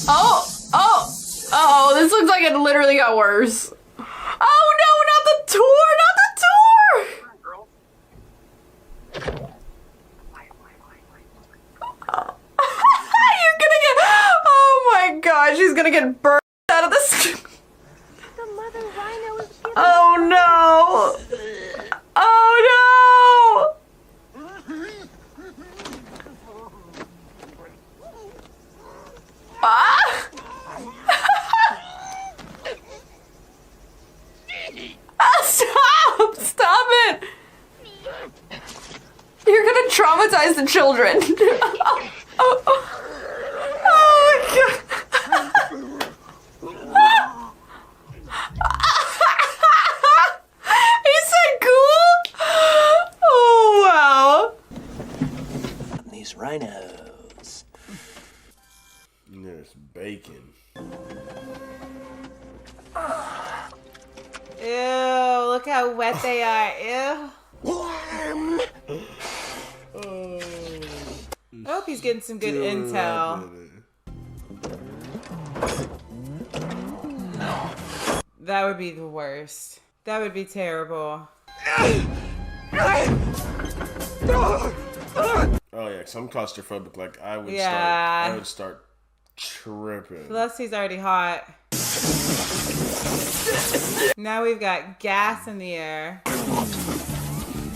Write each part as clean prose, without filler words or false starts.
Oh, this looks like it literally got worse. Oh no, not the tour, not the tour! You're gonna get, oh my gosh, she's gonna get burned out of this. The mother rhino is giving Oh no! Oh no! Ah! Stop! Stop it! You're gonna traumatize the children. Oh my god. He said cool? Oh wow. These rhinos. There's bacon. Ew, look how wet they are. Ew. I hope he's getting some good intel. That would be the worst. That would be terrible. Oh yeah, cause I'm claustrophobic. Like I would start tripping. Plus he's already hot. Now we've got gas in the air.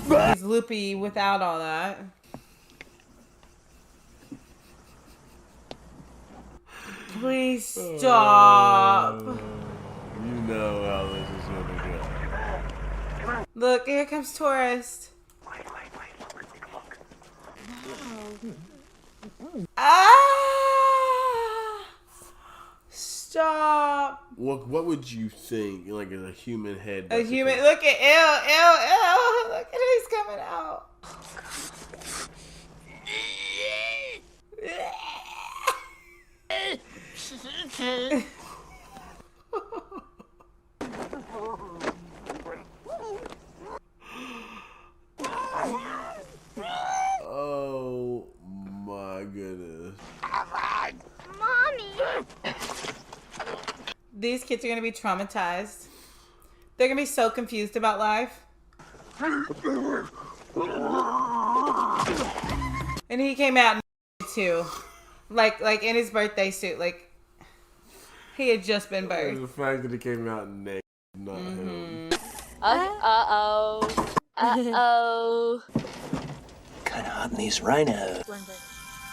He's loopy without all that. Please stop. You know how this is gonna go. Look, here comes tourist. Ah! Stop. What would you think? Like in a human head? A human. Look at ew. Look at it, he's coming out. Oh my goodness. Mommy. These kids are gonna be traumatized. They're gonna be so confused about life. And he came out in too. Like in his birthday suit. Like he had just been birthed. The fact that he came out naked, not him. Uh-oh. Kinda hot in these rhinos.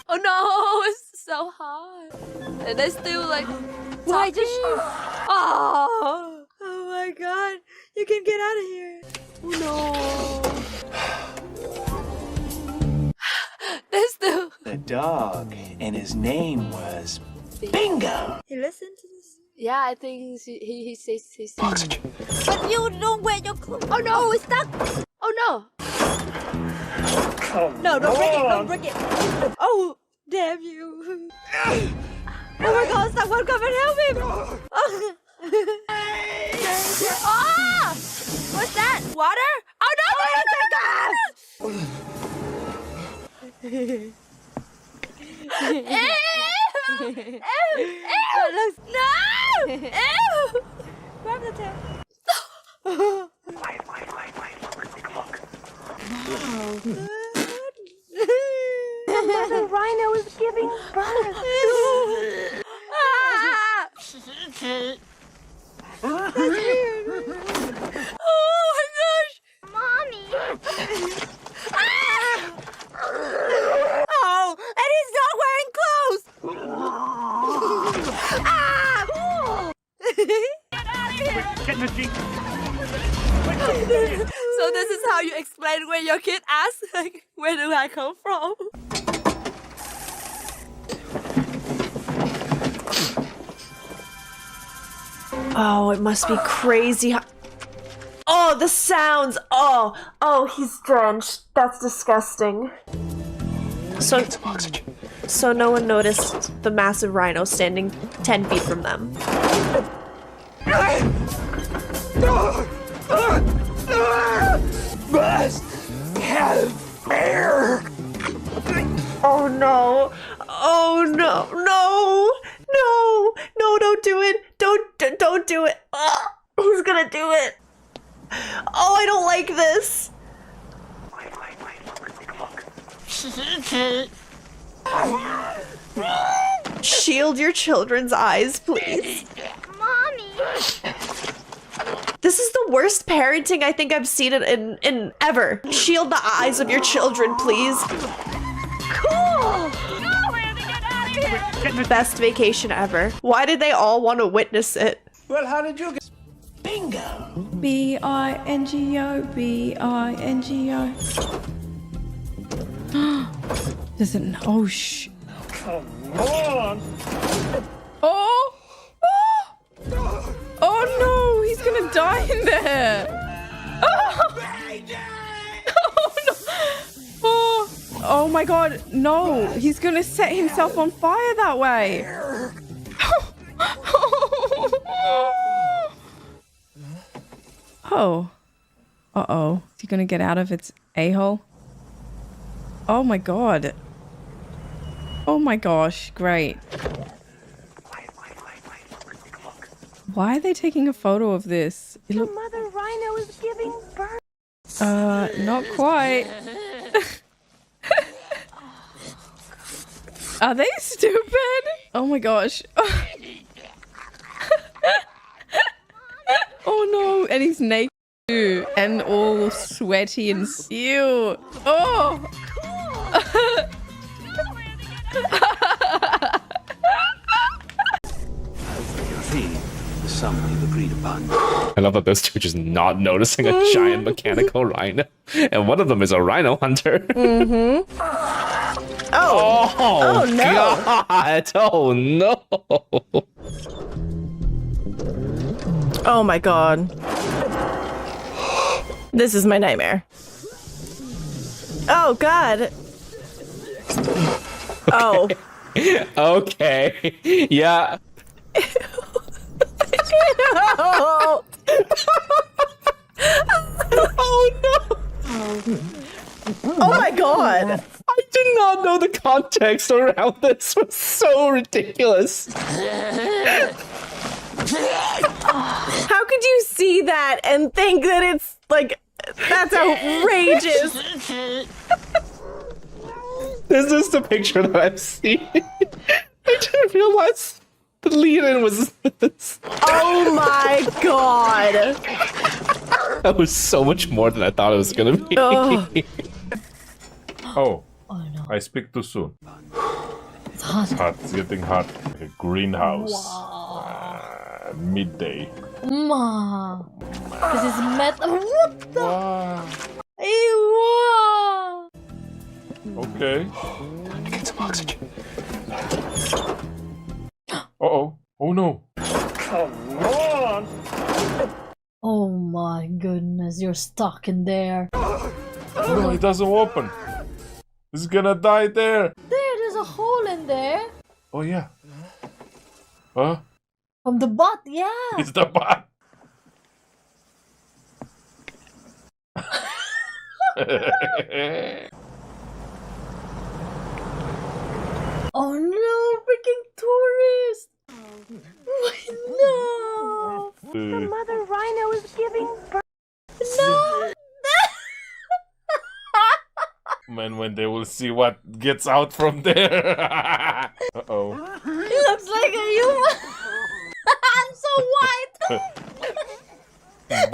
Oh no, it's so hot. And they still like why just oh my god. You can get out of here. No. They still A dog, and his name was Bingo. He listened to this? Yeah, I think he says Oxygen. But you don't wear your clothes. Oh no, it's stuck. Oh no. No, don't break it. Oh, damn you. Oh my god, someone come and help him. Ah! What's that? Water? Oh no, Ew! No! Ew! Grab the tail. Wait. The mother rhino is giving birth. Ah! That's weird. Oh my gosh! Mommy! Ah! Oh, and he's not wearing clothes! Ah! Get out of here! Get in the Jeep. So this is how you explain when your kid asks, like, where do I come from? Oh, it must be crazy. Oh, the sounds. Oh, he's drenched. That's disgusting. So no one noticed the massive rhino standing 10 feet from them. Must have air. Oh no. Oh no. No. No. do it. Don't do it. Ugh, who's gonna do it? Oh, I don't like this. Shield your children's eyes, please. Mommy. This is the worst parenting I think I've seen in ever. Shield the eyes of your children, please. Cool. No, we have to get out of here. Best vacation ever. Why did they all want to witness it? Well, how did you get? Bingo. B-I-N-G-O, B-I-N-G-O. Doesn't. Oh, shh. Come on! Oh! Oh! Oh no! He's gonna die in there! Oh, oh no! Oh! Oh my god! No! He's gonna set himself on fire that way! Oh. Uh-oh. Is he gonna get out of its a-hole? Oh my god. Oh my gosh, great. Why are they taking a photo of this? It The mother rhino is giving birth. not quite. Are they stupid? Oh my gosh. Oh no, and he's naked too, and all sweaty and ew. Oh. Your fee, the sum we've agreed upon. I love that those two are just not noticing a giant mechanical rhino. And one of them is a rhino hunter. Mm-hmm. Oh no. God. Oh no. Oh my god. This is my nightmare. Oh god. Oh. Okay. Yeah. No. Oh no. Oh my god. I did not know the context around this was so ridiculous. How could you see that and think that it's like, that's outrageous? This is the picture that I've seen. I didn't realize the lead-in was this. Oh my god. That was so much more than I thought it was gonna be. Oh, I speak too soon. It's hot. Hot, it's getting hot. A greenhouse. Midday. Ma. This is metal. What the? Ew. Okay. Get some oxygen. Uh-oh. Oh no. Come on! Oh my goodness, you're stuck in there. No, it doesn't open. It's gonna die there. There's a hole in there. Oh yeah. Huh? From the butt, yeah. It's the bot. Oh no, freaking tourist. No. The mother rhino is giving birth. No. Man, when they will see what gets out from there. Uh-oh. He looks like a human. I'm so white.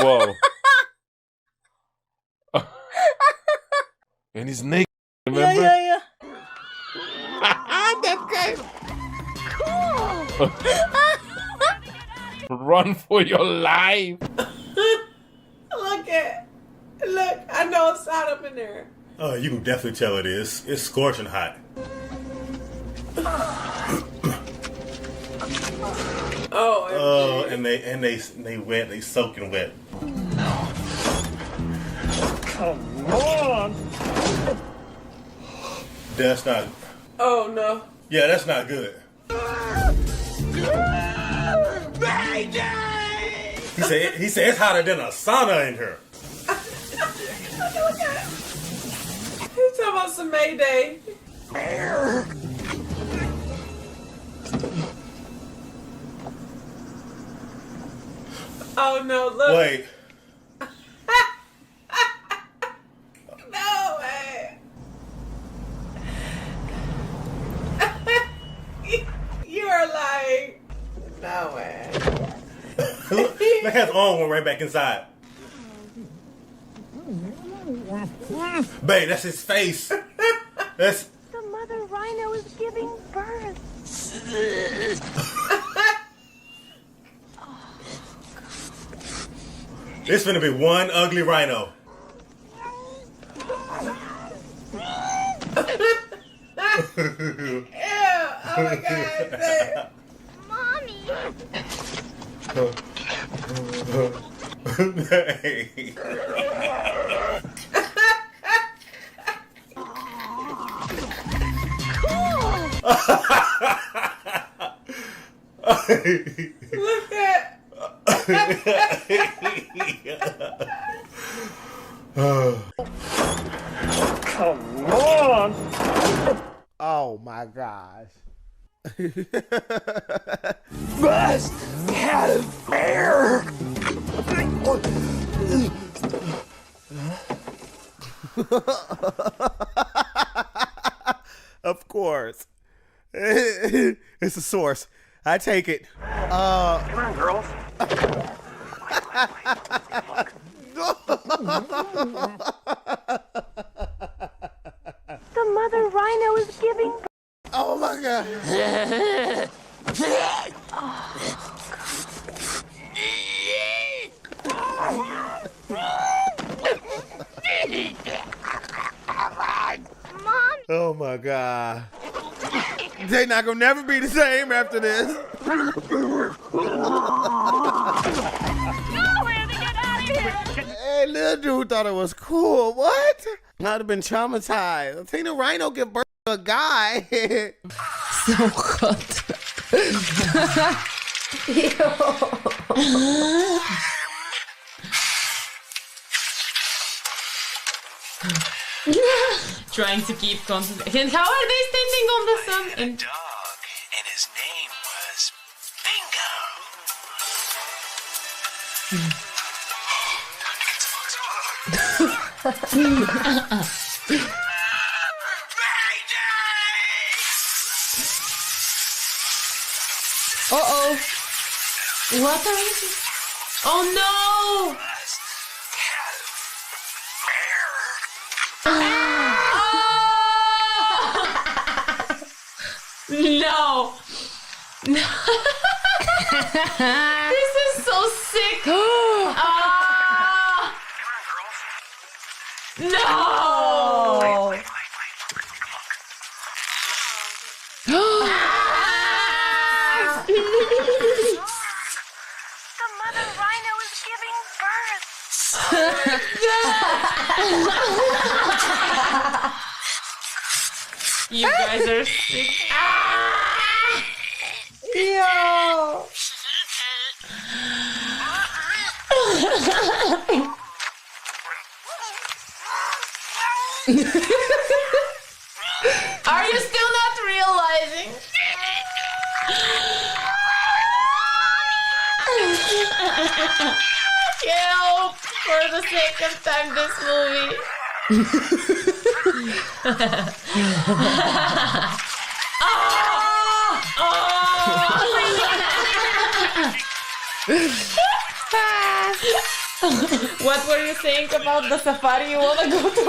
Whoa. And he's naked, remember? Yeah. That guy. Cool. Run for your life. Look, I know it's hot up in there. Oh, you can definitely tell it is. It's scorching hot. Oh, and they wet. They soaking wet. Come on. That's not. oh no. Yeah, that's not good. He said it's hotter than a sauna in here. He's talking about some Mayday. Oh no! Look. Wait. No way. You are lying. No way. Look, his arm went right back inside. Babe, that's his face. That's. The mother rhino is giving birth. It's gonna be one ugly rhino. Ew! Oh my god! Mommy. Hey. Look at. Come on! Oh my gosh. Must have air. Of course. It's a source. I take it. Come on, girls. The mother rhino is giving birth. Oh my god. Mom. Oh my god. They not gonna never be the same after this. No, we have to get out of here. Hey, little dude thought it was cool. What? I'd have been traumatized. I've seen a rhino give birth to a guy. So hot. Trying to keep concentration. How are they standing on the sun? And Dog, and his name was uh-oh. What are you? Oh no! No! No! This is so sick! Ah! No! The mother rhino is giving birth. You guys are sick. Yo. Are you still not realizing? Help! For the sake of time, this movie. What were you saying about the safari you want to go to?